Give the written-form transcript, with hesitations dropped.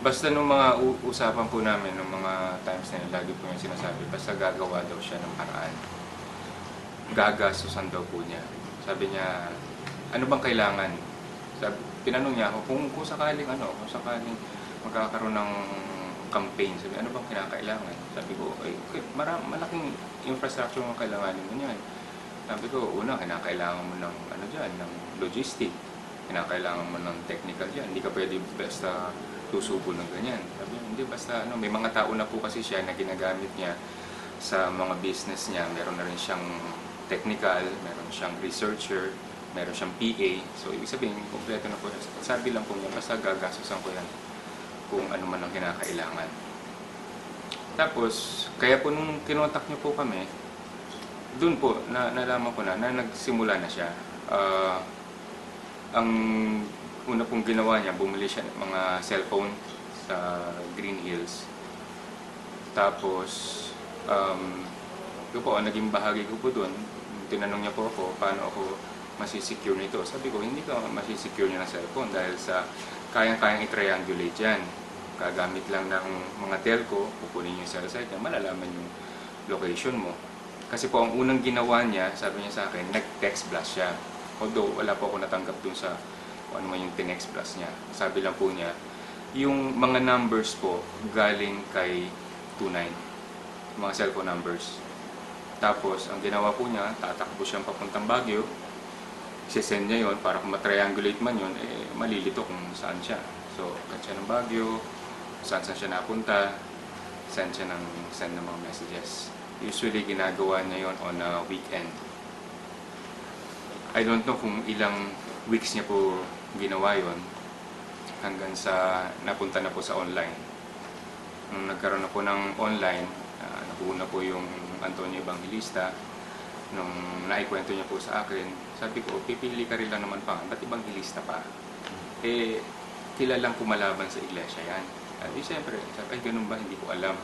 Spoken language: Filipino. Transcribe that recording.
Basta nung mga usapan po namin, nung mga times na yun, lagi po yung sinasabi, basta gagawa daw siya ng paraan. Gagastusan daw po niya. Sabi niya, ano bang kailangan? Tinanong niya ako kung sakaling kung sakaling magkakaroon ng campaign, sabi, ano bang kinakailangan? Sabi ko, ay, malaking infrastructure ang kailanganin mo niyan. Sabi ko, una, kinakailangan mo ng ng logistic. Kinakailangan mo ng technical diyan. Hindi ka pwede basta tusubo ng ganyan. Sabi niya, hindi, basta may mga tao na po kasi siya na ginagamit niya sa mga business niya. Meron na rin siyang technical, meron siyang researcher, meron siyang PA. So, ibig sabihin, kompleto na po. Sabi lang po niya, basta gagastusan ko yan kung ano man ang kinakailangan. Tapos, kaya po nung kinontak niyo po kami, doon po, nalaman ko na nagsimula na siya. Ang una pong ginawa niya, bumili siya ng mga cellphone sa Green Hills. Tapos, yun po, naging bahagi ko po doon. Tinanong niya po ako, paano ako masisecure nito. Sabi ko, hindi ka masisecure niya ng cellphone dahil sa kayang-kayang i-triangulate yan. Kagamit lang ng mga telco, pupunin yung cell site niya, malalaman yung location mo. Kasi po, ang unang ginawa niya, sabi niya sa akin, nag-text blast siya. Although, wala po ako natanggap dun sa kung ano man yung tinext blast niya. Sabi lang po niya, yung mga numbers po galing kay 29, mga cellphone numbers. Tapos, ang ginawa po niya, tatakbo siyang papuntang Baguio, isesend niya yon para kung matriangulate man yun, malilito kung saan siya. So, cut siya ng Baguio, saan siya napunta, send ng mga messages. Usually, ginagawa niya yon on a weekend. I don't know kung ilang weeks niya po ginawa yon hanggang sa napunta na po sa online. Nung nagkaroon na po ng online, nabuo na po yung Antonio Evangelista. Nung naikwento niya po sa akin, sabi ko, pipili ka rin lang naman pa, ba't Evangelista pa? Kilalang kumalaban sa iglesia yan. Siyempre, sabi, ay ganun ba, hindi ko alam.